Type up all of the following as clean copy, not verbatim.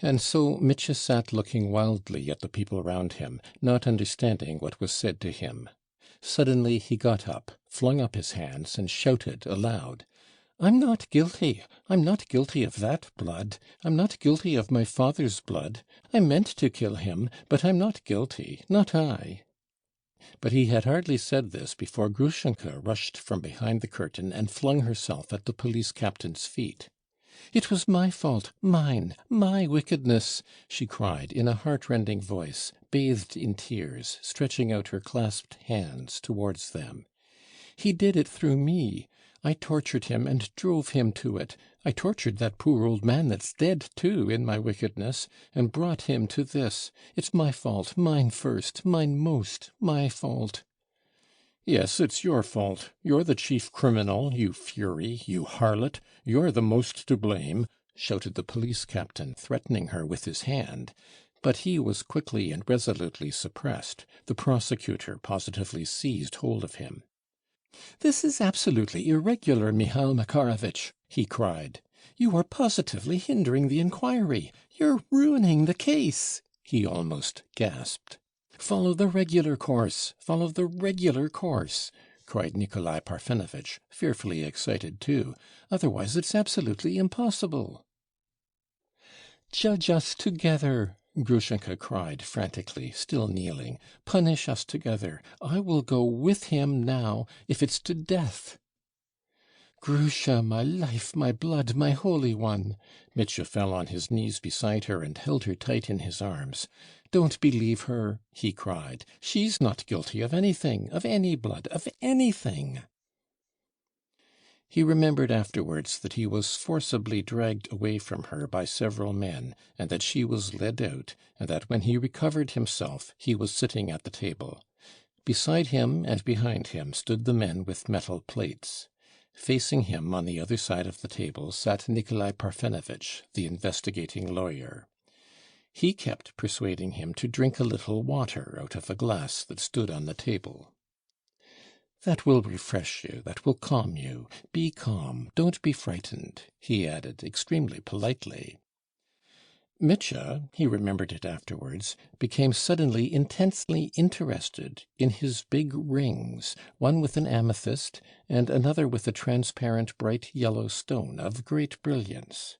And so Mitya sat looking wildly at the people round him, not understanding what was said to him. Suddenly he got up, flung up his hands, and shouted aloud, "I'm not guilty. I'm not guilty of that blood. I'm not guilty of my father's blood. I meant to kill him, but I'm not guilty, not I." But he had hardly said this before Grushenka rushed from behind the curtain and flung herself at the police captain's feet. "It was my fault, mine, my wickedness," she cried in a heartrending voice, bathed in tears, stretching out her clasped hands towards them. "He did it through me. I tortured him and drove him to it. I tortured that poor old man that's dead, too, in my wickedness, and brought him to this. It's my fault, mine first, mine most, my fault." "Yes, it's your fault. You're the chief criminal, you fury, you harlot. You're the most to blame," shouted the police captain, threatening her with his hand. But he was quickly and resolutely suppressed. The prosecutor positively seized hold of him. "This is absolutely irregular, Mihail Makarovitch," he cried. "You are positively hindering the inquiry. You're ruining the case," he almost gasped. "Follow the regular course, follow the regular course," cried Nikolai Parfenovitch, fearfully excited too. "Otherwise it's absolutely impossible." "Judge us together," Grushenka cried frantically, still kneeling. "Punish us together. I will go with him now, if it's to death." "Grusha, my life, my blood, my holy one!" Mitya fell on his knees beside her and held her tight in his arms. "Don't believe her," he cried. "She's not guilty of anything, of any blood, of anything." He remembered afterwards that he was forcibly dragged away from her by several men, and that she was led out, and that when he recovered himself he was sitting at the table. Beside him and behind him stood the men with metal plates. Facing him on the other side of the table sat Nikolai Parfenovitch, the investigating lawyer. He kept persuading him to drink a little water out of a glass that stood on the table. "That will refresh you, that will calm you. Be calm, don't be frightened," he added, extremely politely. Mitya, he remembered it afterwards, became suddenly intensely interested in his big rings, one with an amethyst, and another with a transparent bright yellow stone of great brilliance.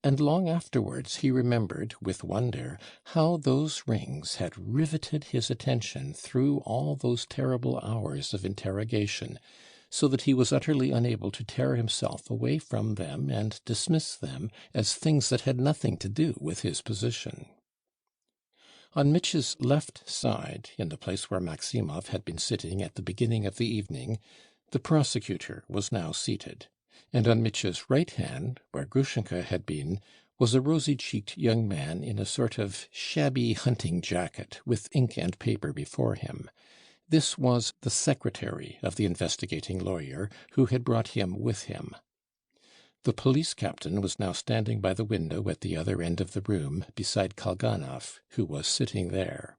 And long afterwards he remembered, with wonder, how those rings had riveted his attention through all those terrible hours of interrogation, so that he was utterly unable to tear himself away from them and dismiss them as things that had nothing to do with his position. On Mitya's left side, in the place where Maximov had been sitting at the beginning of the evening, the prosecutor was now seated. And on Mitya's right hand, where Grushenka had been, was a rosy-cheeked young man in a sort of shabby hunting jacket, with ink and paper before him. This was the secretary of the investigating lawyer, who had brought him with him. The police captain was now standing by the window at the other end of the room, beside Kalganov, who was sitting there.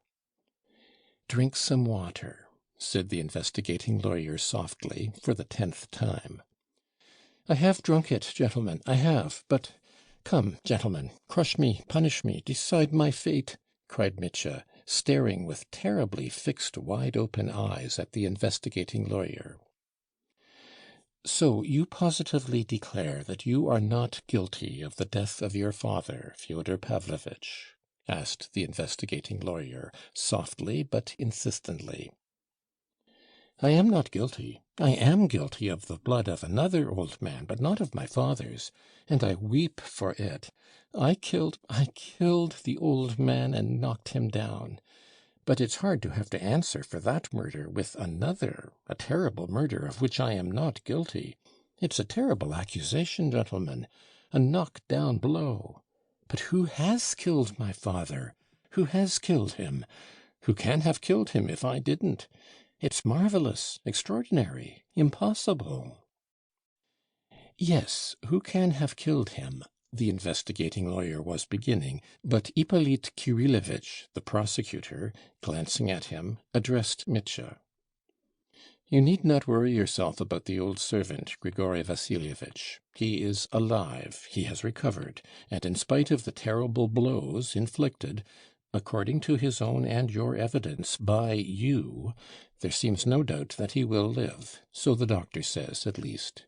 "Drink some water," said the investigating lawyer softly, for the 10th time. "I have drunk it, gentlemen, I have, but come, gentlemen, crush me, punish me, decide my fate," cried Mitya, staring with terribly fixed, wide-open eyes at the investigating lawyer. "So you positively declare that you are not guilty of the death of your father, Fyodor Pavlovitch?" asked the investigating lawyer, softly but insistently. "I am not guilty. I am guilty of the blood of another old man, but not of my father's, and I weep for it. I killed the old man and knocked him down. But it's hard to have to answer for that murder with another, a terrible murder of which I am not guilty. It's a terrible accusation, gentlemen, a knock-down blow. But who has killed my father? Who has killed him? Who can have killed him if I didn't? It's marvelous, extraordinary, impossible." "Yes, who can have killed him?" the investigating lawyer was beginning, but Ippolit Kirillovitch, the prosecutor, glancing at him, addressed Mitya. You need not worry yourself about the old servant, Grigory Vassilyevitch. He is alive, he has recovered, and in spite of the terrible blows inflicted, according to his own and your evidence, by you, there seems no doubt that he will live. So the doctor says, at least."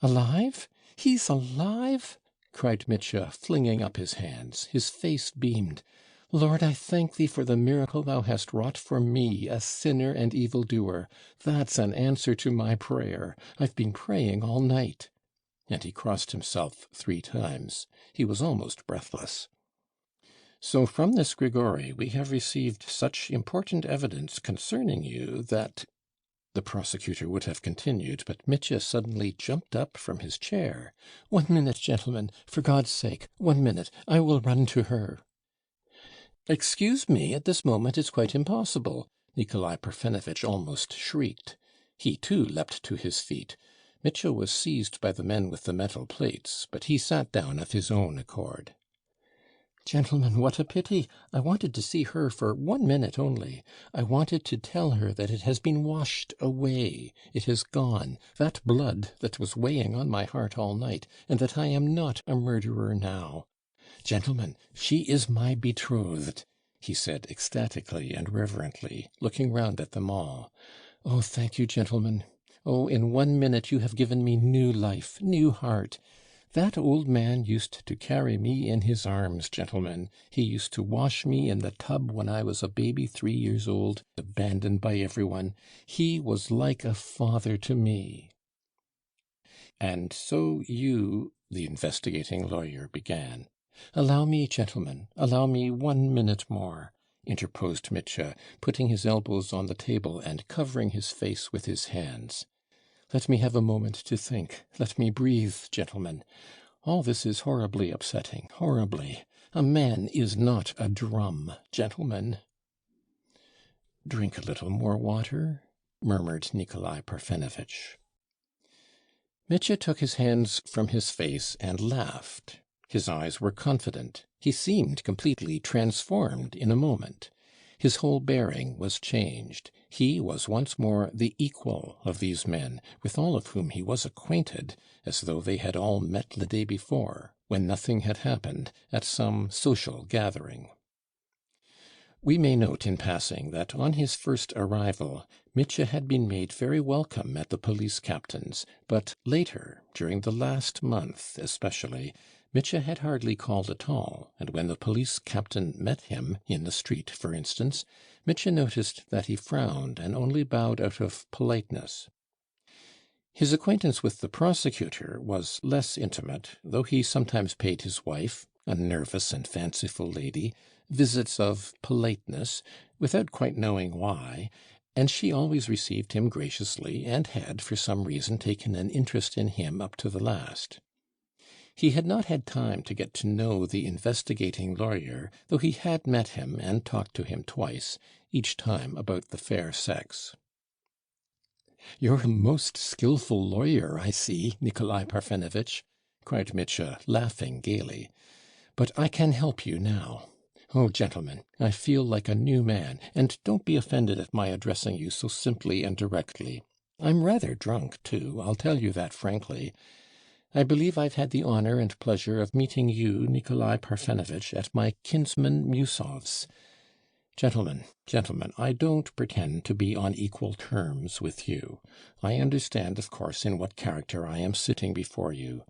"Alive? He's alive?" cried Mitya, flinging up his hands. His face beamed. "Lord, I thank thee for the miracle thou hast wrought for me, a sinner and evildoer. That's an answer to my prayer. I've been praying all night." And he crossed himself 3 times. He was almost breathless. "So from this Grigory we have received such important evidence concerning you that—" the prosecutor would have continued, but Mitya suddenly jumped up from his chair. "1 minute, gentlemen, for God's sake, 1 minute, I will run to her." "Excuse me, at this moment it's quite impossible," Nikolai Parfenovitch almost shrieked. He too leapt to his feet. Mitya was seized by the men with the metal plates, but he sat down of his own accord. "Gentlemen, what a pity! I wanted to see her for 1 minute only. I wanted to tell her that it has been washed away, it has gone, that blood that was weighing on my heart all night, and that I am not a murderer now. Gentlemen, she is my betrothed," he said ecstatically and reverently, looking round at them all. "Oh, thank you, gentlemen. Oh, in 1 minute you have given me new life, new heart. That old man used to carry me in his arms, gentlemen. He used to wash me in the tub when I was a baby 3 years old, abandoned by everyone. He was like a father to me." "And so you—" the investigating lawyer began. "Allow me, gentlemen, allow me 1 minute more," interposed Mitya, putting his elbows on the table and covering his face with his hands. "Let me have a moment to think. Let me breathe, gentlemen. All this is horribly upsetting, horribly. A man is not a drum, gentlemen." "Drink a little more water," murmured Nikolai Parfenovitch. Mitya took his hands from his face and laughed. His eyes were confident. He seemed completely transformed in a moment. His whole bearing was changed. He was once more the equal of these men, with all of whom he was acquainted, as though they had all met the day before, when nothing had happened, at some social gathering. We may note in passing that on his first arrival Mitya had been made very welcome at the police captain's, but later, during the last month especially, Mitya had hardly called at all, and when the police captain met him, in the street for instance, Mitya noticed that he frowned and only bowed out of politeness. His acquaintance with the prosecutor was less intimate, though he sometimes paid his wife, a nervous and fanciful lady, visits of politeness, without quite knowing why, and she always received him graciously, and had, for some reason, taken an interest in him up to the last. He had not had time to get to know the investigating lawyer, though he had met him and talked to him twice, each time about the fair sex. "You're a most skilful lawyer, I see, Nikolai Parfenovitch," cried Mitya, laughing gaily. "But I can help you now. Oh, gentlemen, I feel like a new man, and don't be offended at my addressing you so simply and directly. I'm rather drunk, too, I'll tell you that frankly. I believe I've had the honor and pleasure of meeting you, Nikolai Parfenovitch, at my kinsman Musov's. Gentlemen, I don't pretend to be on equal terms with you. I understand, of course, in what character I am sitting before you.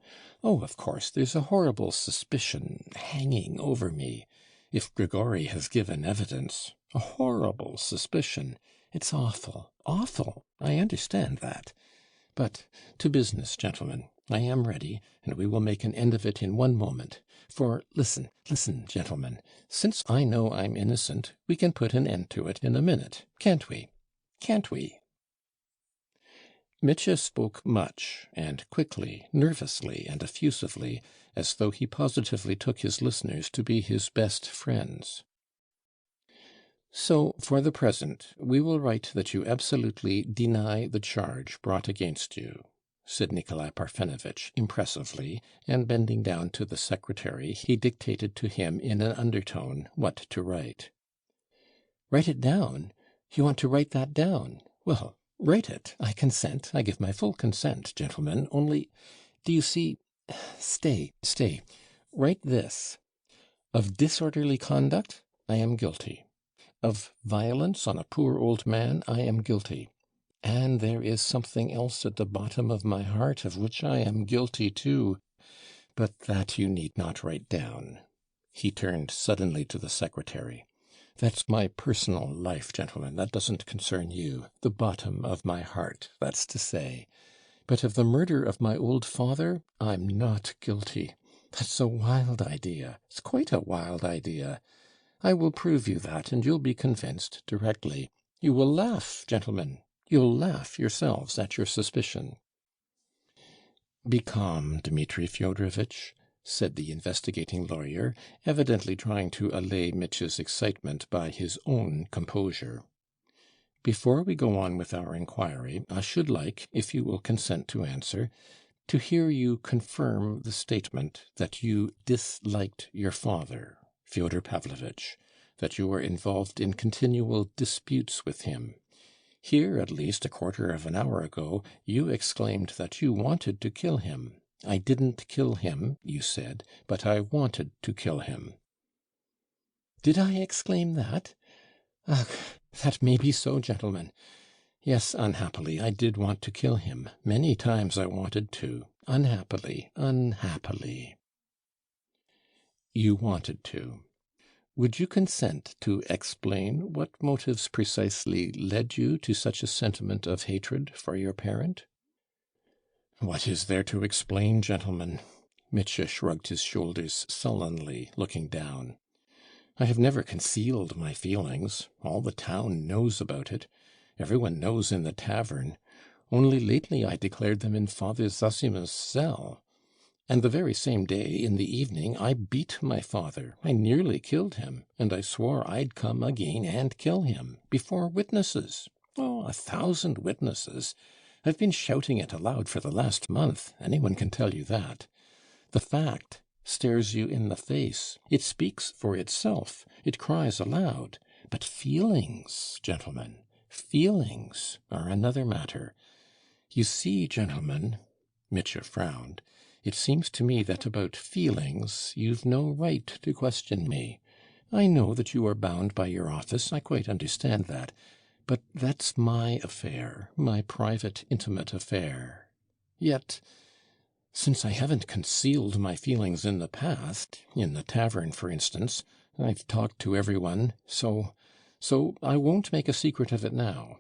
Oh, of course, there's a horrible suspicion hanging over me. If Grigory has given evidence, a horrible suspicion. It's awful, awful, I understand that. But to business, gentlemen. I am ready, and we will make an end of it in 1 moment. For listen, gentlemen. Since I know I'm innocent, we can put an end to it in a minute, can't we? Can't we?" Mitya spoke much, and quickly, nervously, and effusively, as though he positively took his listeners to be his best friends. "So, for the present, we will write that you absolutely deny the charge brought against you," said Nikolai Parfenovitch impressively, and bending down to the secretary, he dictated to him in an undertone what to write. "Write it down? You want to write that down? Well, Write it. I consent. I give my full consent, gentlemen. Only, do you see? Stay. Write this. Of disorderly conduct, I am guilty. Of violence on a poor old man, I am guilty. And there is something else at the bottom of my heart of which I am guilty too. But that you need not write down. He turned suddenly to the secretary. That's my personal life, gentlemen. That doesn't concern you. The bottom of my heart, that's to say. But of the murder of my old father, I'm not guilty. That's a wild idea. It's quite a wild idea. I will prove you that, and you'll be convinced directly. You will laugh, gentlemen. You'll laugh yourselves at your suspicion. Be calm, Dmitri Fyodorovitch, said the investigating lawyer, evidently trying to allay Mitya's excitement by his own composure. Before we go on with our inquiry, I should like, if you will consent to answer, to hear you confirm the statement that you disliked your father, Fyodor Pavlovitch, that you were involved in continual disputes with him. Here, at least a quarter of an hour ago, you exclaimed that you wanted to kill him. I didn't kill him, you said, but I wanted to kill him. Did I exclaim that? Ach, that may be so, gentlemen. Yes, unhappily, I did want to kill him. Many times I wanted to. Unhappily. You wanted to. Would you consent to explain what motives precisely led you to such a sentiment of hatred for your parent? What is there to explain, gentlemen? Mitya shrugged his shoulders sullenly, looking down. I have never concealed my feelings. All the town knows about it. Everyone knows in the tavern. Only lately I declared them in Father Zosima's cell. And the very same day, in the evening, I beat my father. I nearly killed him, and I swore I'd come again and kill him, before witnesses. Oh, 1,000 witnesses. I've been shouting it aloud for the last month. Anyone can tell you that. The fact stares you in the face. It speaks for itself. It cries aloud. But feelings, gentlemen, feelings are another matter. You see, gentlemen, Mitya frowned, it seems to me that about feelings you've no right to question me. I know that you are bound by your office, I quite understand that. But that's my affair, my private, intimate affair. Yet, since I haven't concealed my feelings in the past, in the tavern, for instance, I've talked to everyone, so I won't make a secret of it now.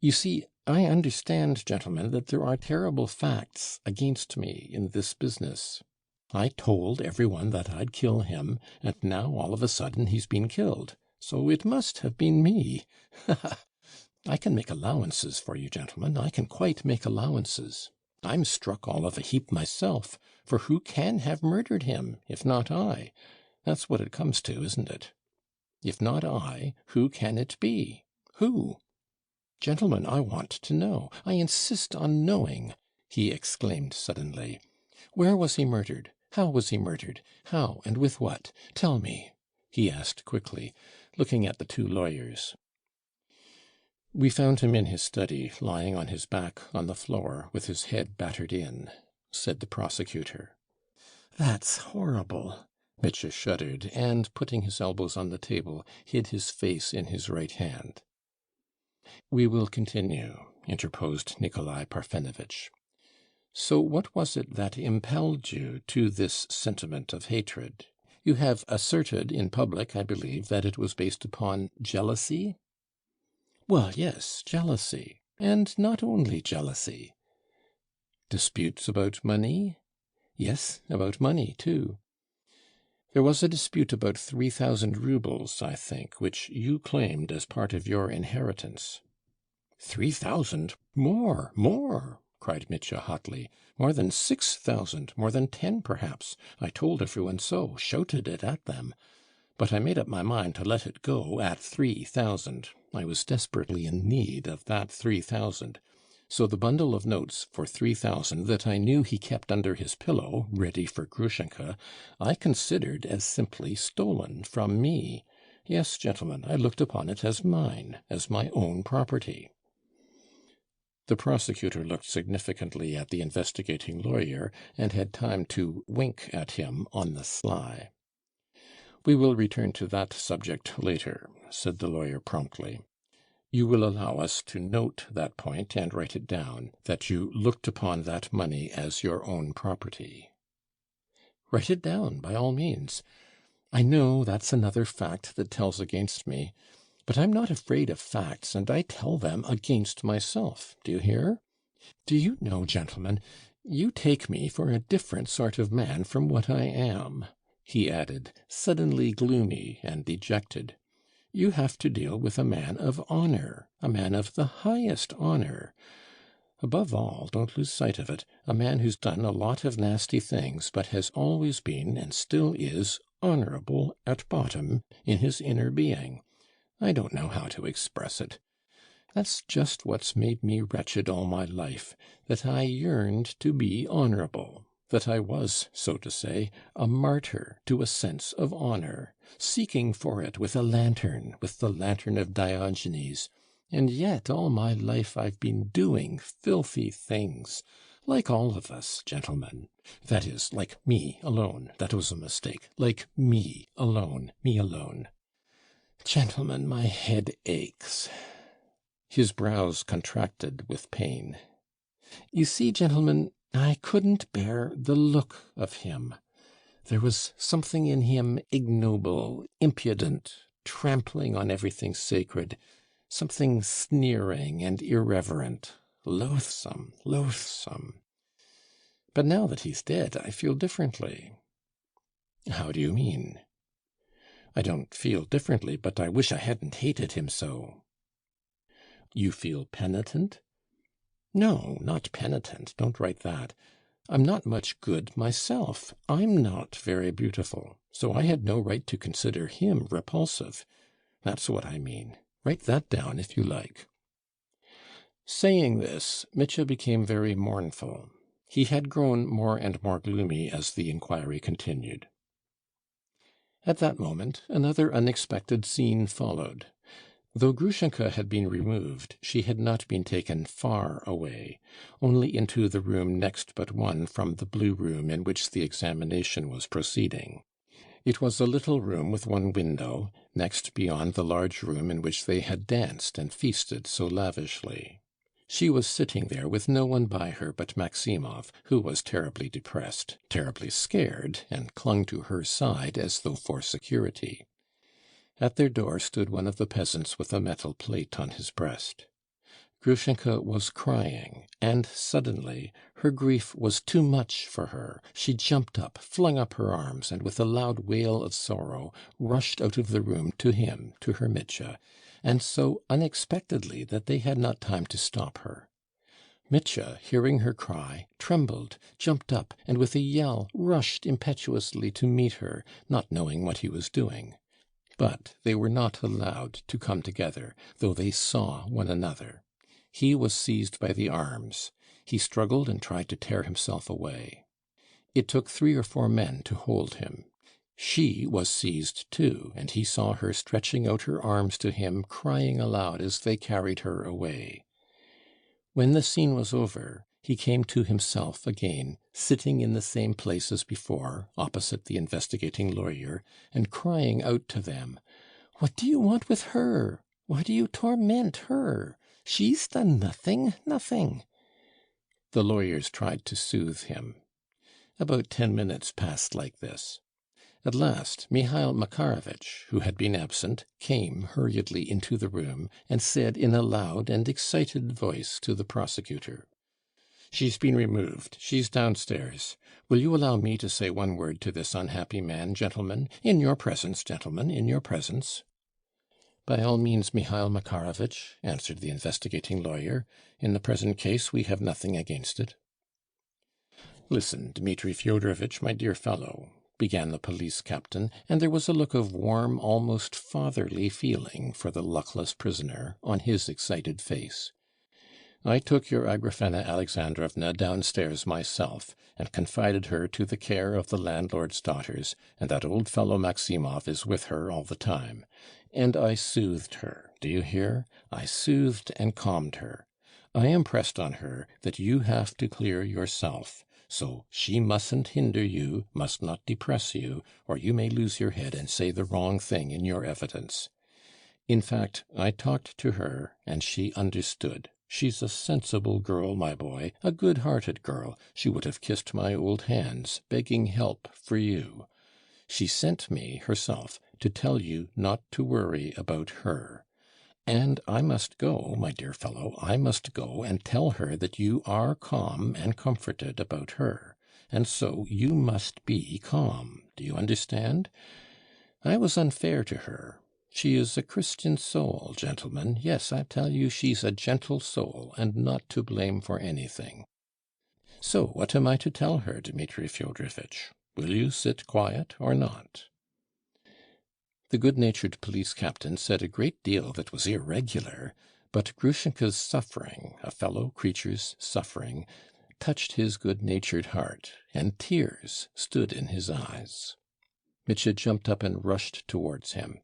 You see, I understand, gentlemen, that there are terrible facts against me in this business. I told everyone that I'd kill him, and now all of a sudden he's been killed. So it must have been me. I can make allowances for you, gentlemen. I can quite make allowances. I'm struck all of a heap myself, for who can have murdered him, if not I? That's what it comes to, isn't it? If not I, who can it be? Who? Gentlemen, I want to know. I insist on knowing, he exclaimed suddenly. Where was he murdered? How was he murdered? How and with what? Tell me, he asked quickly, looking at the two lawyers. We found him in his study, lying on his back on the floor, with his head battered in, said the prosecutor. That's horrible. Mitya shuddered, and, putting his elbows on the table, hid his face in his right hand. We will continue, interposed Nikolai Parfenovitch. So what was it that impelled you to this sentiment of hatred? You have asserted in public, I believe, that it was based upon jealousy? Well, yes, jealousy. And not only jealousy. Disputes about money? Yes, about money, too. There was a dispute about 3,000 roubles, I think, which you claimed as part of your inheritance. 3,000? More, cried Mitya hotly. More than 6,000, more than 10 perhaps. I told everyone so, shouted it at them. But I made up my mind to let it go at 3,000. I was desperately in need of that 3,000. So the bundle of notes for 3,000 that I knew he kept under his pillow, ready for Grushenka, I considered as simply stolen from me. Yes, gentlemen, I looked upon it as mine, as my own property. The prosecutor looked significantly at the investigating lawyer, and had time to wink at him on the sly. "We will return to that subject later," said the lawyer promptly. "You will allow us to note that point and write it down, that you looked upon that money as your own property." "Write it down, by all means. I know that's another fact that tells against me. But I'm not afraid of facts, and I tell them against myself. Do you hear? Do you know, gentlemen, you take me for a different sort of man from what I am," he added, suddenly gloomy and dejected. "You have to deal with a man of honor, a man of the highest honor. Above all, don't lose sight of it, a man who's done a lot of nasty things, but has always been and still is honorable at bottom in his inner being. I don't know how to express it. That's just what's made me wretched all my life, that I yearned to be honorable, that I was, so to say, a martyr to a sense of honor, seeking for it with a lantern, with the lantern of Diogenes, and yet all my life I've been doing filthy things, like all of us, gentlemen. That is, like me alone. That was a mistake. Like me alone. Me alone. Gentlemen, my head aches." His brows contracted with pain. "You see, gentlemen, I couldn't bear the look of him. There was something in him ignoble, impudent, trampling on everything sacred, something sneering and irreverent, loathsome, loathsome. But now that he's dead, I feel differently." "How do you mean?" "I don't feel differently, but I wish I hadn't hated him so." "You feel penitent?" "No, not penitent. Don't write that. I'm not much good myself. I'm not very beautiful, so I had no right to consider him repulsive. That's what I mean. Write that down if you like." Saying this, Mitya became very mournful. He had grown more and more gloomy as the inquiry continued. At that moment another unexpected scene followed. Though Grushenka had been removed, she had not been taken far away, only into the room next but one from the blue room in which the examination was proceeding. It was a little room with one window, next beyond the large room in which they had danced and feasted so lavishly. She was sitting there with no one by her but Maximov, who was terribly depressed, terribly scared, and clung to her side as though for security. At their door stood one of the peasants with a metal plate on his breast. Grushenka was crying, and suddenly her grief was too much for her. She jumped up, flung up her arms, and with a loud wail of sorrow rushed out of the room to him, to her Mitya, and so unexpectedly that they had not time to stop her. Mitya, hearing her cry, trembled, jumped up, and with a yell rushed impetuously to meet her, not knowing what he was doing. But they were not allowed to come together, though they saw one another. He was seized by the arms. He struggled and tried to tear himself away. It took 3 or 4 men to hold him. She was seized too, and he saw her stretching out her arms to him, crying aloud as they carried her away. When the scene was over, he came to himself again, sitting in the same place as before, opposite the investigating lawyer, and crying out to them, "What do you want with her? Why do you torment her? She's done nothing, nothing." The lawyers tried to soothe him. About 10 minutes passed like this. At last Mihail Makarovitch, who had been absent, came hurriedly into the room, and said in a loud and excited voice to the prosecutor, "She's been removed. She's downstairs. Will you allow me to say one word to this unhappy man, gentlemen? In your presence, gentlemen, in your presence." "By all means, Mihail Makarovitch," answered the investigating lawyer. "In the present case we have nothing against it." "Listen, Dmitri Fyodorovitch, my dear fellow," began the police captain, and there was a look of warm, almost fatherly feeling for the luckless prisoner on his excited face. "I took your Agrafena Alexandrovna downstairs myself, and confided her to the care of the landlord's daughters, and that old fellow Maximov is with her all the time. And I soothed her, do you hear? I soothed and calmed her. I impressed on her that you have to clear yourself, so she mustn't hinder you, must not depress you, or you may lose your head and say the wrong thing in your evidence. In fact, I talked to her, and she understood. She's a sensible girl, my boy, a good-hearted girl. She would have kissed my old hands, begging help for you. She sent me herself to tell you not to worry about her. And I must go, my dear fellow, I must go and tell her that you are calm and comforted about her. And so you must be calm. Do you understand? I was unfair to her. She is a Christian soul, gentlemen. Yes, I tell you she's a gentle soul, and not to blame for anything. So what am I to tell her, Dmitri Fyodorovitch? Will you sit quiet or not?" The good-natured police captain said a great deal that was irregular, but Grushenka's suffering, a fellow creature's suffering, touched his good-natured heart, and tears stood in his eyes. Mitya jumped up and rushed towards him.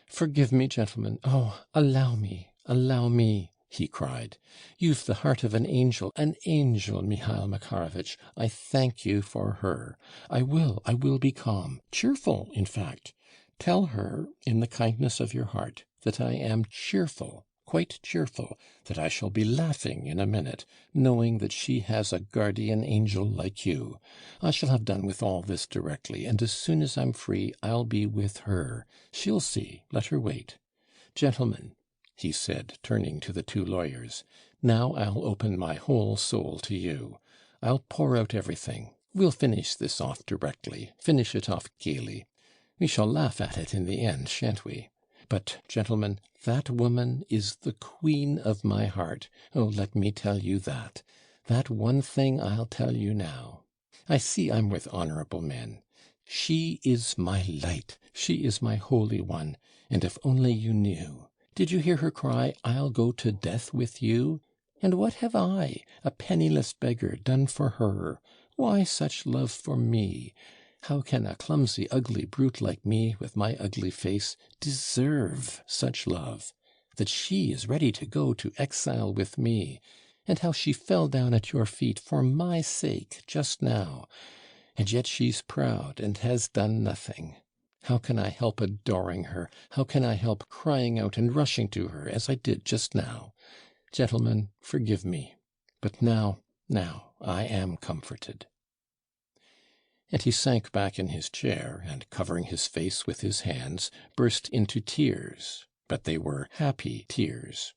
"Forgive me, gentlemen. Oh, allow me," he cried. "You've the heart of an angel, Mihail Makarovitch. I thank you for her. I will be calm, cheerful, in fact. Tell her, in the kindness of your heart, that I am cheerful, quite cheerful, that I shall be laughing in a minute, knowing that she has a guardian angel like you. I shall have done with all this directly, and as soon as I'm free, I'll be with her. She'll see. Let her wait. Gentlemen," he said, turning to the two lawyers, "now I'll open my whole soul to you. I'll pour out everything. We'll finish this off directly, finish it off gaily. We shall laugh at it in the end, shan't we? But, gentlemen, that woman is the queen of my heart. Oh, let me tell you that. That one thing I'll tell you now. I see I'm with honorable men. She is my light, she is my holy one, and if only you knew. Did you hear her cry, 'I'll go to death with you'? And what have I, a penniless beggar, done for her? Why such love for me? How can a clumsy, ugly brute like me, with my ugly face, deserve such love? That she is ready to go to exile with me, and how she fell down at your feet for my sake just now, and yet she's proud and has done nothing. How can I help adoring her? How can I help crying out and rushing to her, as I did just now? Gentlemen, forgive me. But now I am comforted." And he sank back in his chair, and covering his face with his hands, burst into tears, but they were happy tears.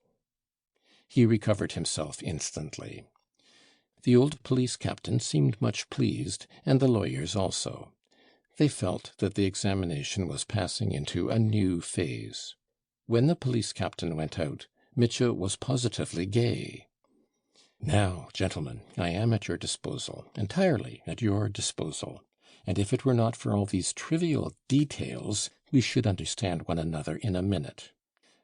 He recovered himself instantly. The old police captain seemed much pleased, and the lawyers also. They felt that the examination was passing into a new phase. When the police captain went out, Mitya was positively gay. "Now, gentlemen, I am at your disposal, entirely at your disposal. And if it were not for all these trivial details, we should understand one another in a minute.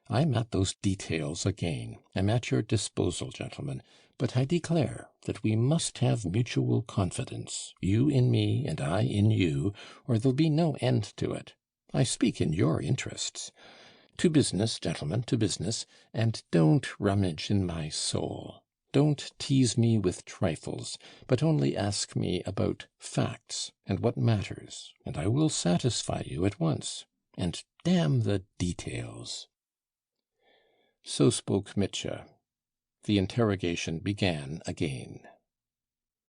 I'm at those details again. I'm at your disposal, gentlemen. But I declare that we must have mutual confidence, you in me and I in you, or there'll be no end to it. I speak in your interests. To business, gentlemen, to business, and don't rummage in my soul. Don't tease me with trifles, but only ask me about facts and what matters, and I will satisfy you at once. And damn the details." So spoke Mitya. The interrogation began again.